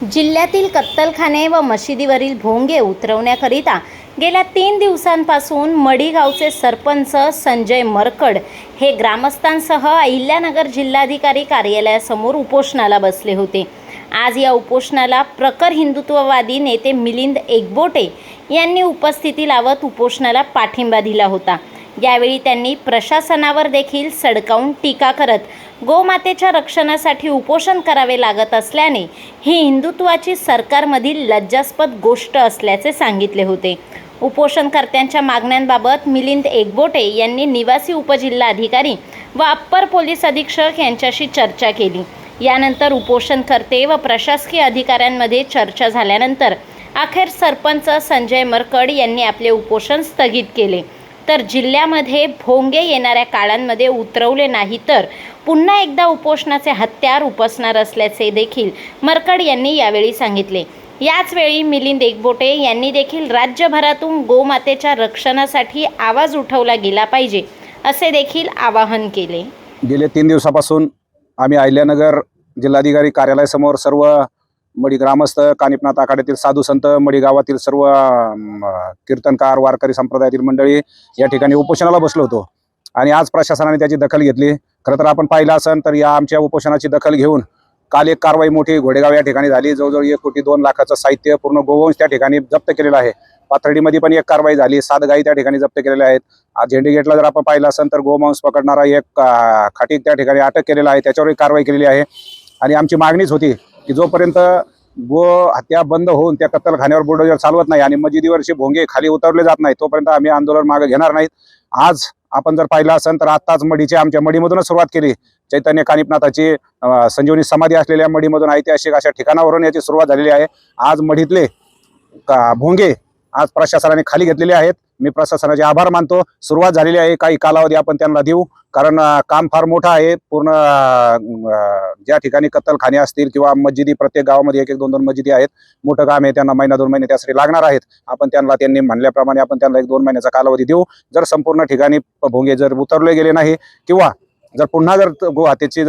जिल्ह्यातील कत्तलखाने व मशिदीवरील भोंगे उतरवण्याकरिता गेल्या 3 दिवसांपासून मढी गावचे सरपंच संजय मरकड हे ग्रामस्थांसह अहिल्यानगर जिल्हाधिकारी कार्यालयासमोर उपोषणाला बसले होते। आज या उपोषणाला प्रखर हिंदुत्ववादी नेते मिलिंद एकबोटे यांनी उपस्थिती लावत उपोषणाला पाठिंबा दिला होता। यावेळी त्यांनी प्रशासनावर देखील सडकावून टीका करत गोमातेच्या रक्षणासाठी उपोषण करावे लागत असल्याने ही हिंदुत्वाची सरकारमधील लज्जास्पद गोष्ट असल्याचे सांगितले होते। उपोषणकर्त्यांच्या मागण्यांबाबत मिलिंद एकबोटे यांनी निवासी उपजिल्हाधिकारी व अप्पर पोलीस अधीक्षक यांच्याशी चर्चा केली। यानंतर उपोषणकर्ते व प्रशासकीय अधिकाऱ्यांमध्ये चर्चा झाल्यानंतर अखेर सरपंच संजय मरकड यांनी आपले उपोषण स्थगित केले। तर जिल्ह्यामध्ये भोंगे येणाऱ्या काळांमध्ये उतरवले नाही तर पुन्हा एकदा उपोषणाचे हत्यार उपसणार असल्याचे देखील मरकड यांनी यावेळी सांगितले। याचवेळी मिलिंद एकबोटे यांनी देखील राज्यभरातून गोमातेच्या रक्षणासाठी आवाज उठवला गेला पाहिजे असे देखील आवाहन केले। गेले 3 दिवसापासून आम्ही अहिल्यानगर जिल्हाधिकारी कार्यालयासमोर सर्व मढी ग्रामस्थ, कानिफनाथ आखाड्यातील साधू संत, मढी गावातील सर्व कीर्तनकार, वारकरी संप्रदायातील मंडळी या ठिकाणी उपोषणाला बसलो होतो आणि आज प्रशासनाने त्याची दखल घेतली। खरं तर आपण पाहिलं असेल तर या आमच्या उपोषणाची दखल घेऊन काल एक कारवाई मोठी घोडेगाव या ठिकाणी झाली। जवळजवळ 1,02 लाखाचं साहित्य, पूर्ण गोवंश त्या ठिकाणी जप्त केलेलं आहे। पाथर्डीमध्ये पण एक कारवाई झाली, 7 गायी त्या ठिकाणी जप्त केलेल्या आहेत। आज झेंडी गेटला जर आपण पाहिलं असेल तर गोमांस पकडणारा एक खाटीक त्या ठिकाणी अटक केलेला आहे, त्याच्यावरही कारवाई केलेली आहे। आणि आमची मागणीच होती की जोपर्यंत गो हत्या बंद होऊन त्या कत्तलखान्यावर बुलडोजर चालवत नाही आणि मशिदीवरचे भोंगे खाली उतरले जात नाही तोपर्यंत आम्ही आंदोलन मागे घेणार नाहीत। आज आपण जर पाहिलं असेल तर आत्ताच आमच्या मढीमधूनच सुरुवात केली। चैतन्य कानिफनाथाची संजीवनी समाधी असलेल्या मढीमधून ऐतिहासिक अशा ठिकाणावरून याची सुरुवात झालेली आहे। आज मढीतले भोंगे आज प्रशासनाने खाली घेतलेले आहेत। मी प्रशासनाचे आभार मानतो। सुरुवात झालेली आहे, काही कालावधी आपण त्यांना देऊ, कारण काम फार मोठं आहे। पूर्ण ज्या ठिकाणी कत्तलखाने असतील किंवा मस्जिदी, प्रत्येक गावामध्ये 1-1, 2-2 मस्जिदी आहेत, मोठं काम आहे, त्यांना महिना 2 महिने त्यासाठी लागणार आहेत। आपण त्यांनी म्हणल्याप्रमाणे आपण त्यांना 1-2 महिन्याचा कालावधी देऊ। जर संपूर्ण ठिकाणी भोंगे जर उतरले गेले नाही किंवा जर पुन्हा जर गोमातेची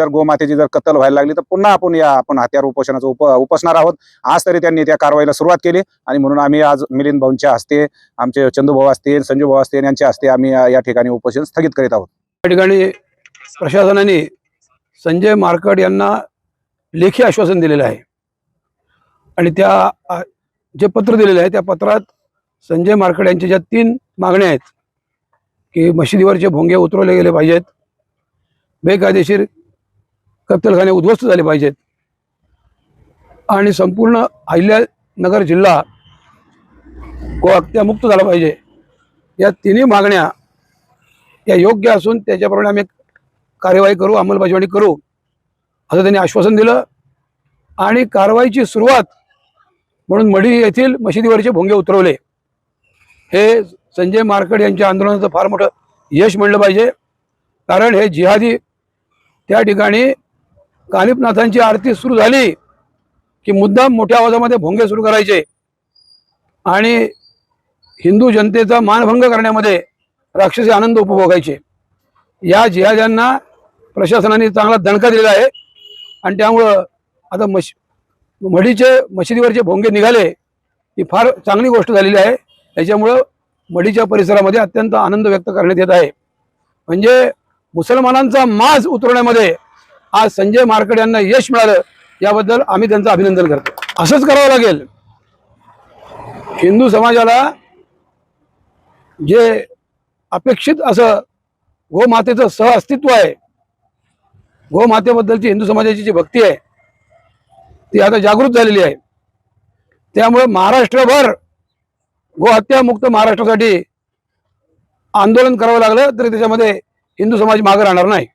जर कत्तल व्हायला लागली तर पुन्हा आपण हत्यार उपोषणाचं उपसणार आहोत। आज तरी त्यांनी त्या कारवाईला सुरुवात केली आणि म्हणून आम्ही आज मिलिंद भाऊंच्या हस्ते, आमचे चंदू भाऊ असतील, संजू भाऊ असतील, यांच्या हस्ते आम्ही या ठिकाणी उपोषण स्थगित करीत आहोत। या ठिकाणी प्रशासनाने संजय मारकड यांना लेखी आश्वासन दिलेलं आहे आणि त्या जे पत्र दिलेलं आहे त्या पत्रात संजय मारकड यांच्या ज्या 3 मागण्या आहेत की मशिदीवरचे भोंगे उतरवले गेले पाहिजेत, बेकायदेशीर कत्तलखाने उद्ध्वस्त झाले पाहिजेत आणि संपूर्ण अहिल्यानगर जिल्हा गोहत्यामुक्त झाला पाहिजे, या 3ही मागण्या या योग्य असून त्याच्याप्रमाणे आम्ही कार्यवाही करू, अंमलबजावणी करू असं त्यांनी आश्वासन दिलं। आणि कारवाईची सुरुवात म्हणून मढी येथील मशिदीवरचे भोंगे उतरवले हे संजय मारकड यांच्या आंदोलनाचं फार मोठं यश म्हणलं पाहिजे, कारण हे जिहादी त्या ठिकाणी कानिफनाथांची आरती सुरू झाली की मुद्दाम मोठ्या आवाजामध्ये भोंगे सुरू करायचे आणि हिंदू जनतेचा मानभंग करण्यामध्ये राक्षसी आनंद उपभोगायचे। या जिहाद्यांना प्रशासनाने चांगला दणका दिलेला आहे आणि त्यामुळं आता मशिदीवरचे भोंगे निघाले ही फार चांगली गोष्ट झालेली आहे। त्याच्यामुळं मढीच्या परिसरामध्ये अत्यंत आनंद व्यक्त करण्यात येत आहे। म्हणजे मुसलमानांचा माज उतरवण्यामध्ये आज संजय मारकड यांना यश मिळालं, याबद्दल आम्ही त्यांचं अभिनंदन करतो। असंच करावं लागेल। हिंदू समाजाला जे अपेक्षित असं गोमातेचं सहअस्तित्व आहे, गोमातेबद्दलची हिंदू समाजाची जी भक्ती आहे ती आता जागृत झालेली आहे। त्यामुळे महाराष्ट्रभर गोहत्या मुक्त महाराष्ट्रासाठी आंदोलन करावं लागलं तरी त्याच्यामध्ये हिंदू समाज मागे राहणार नाही।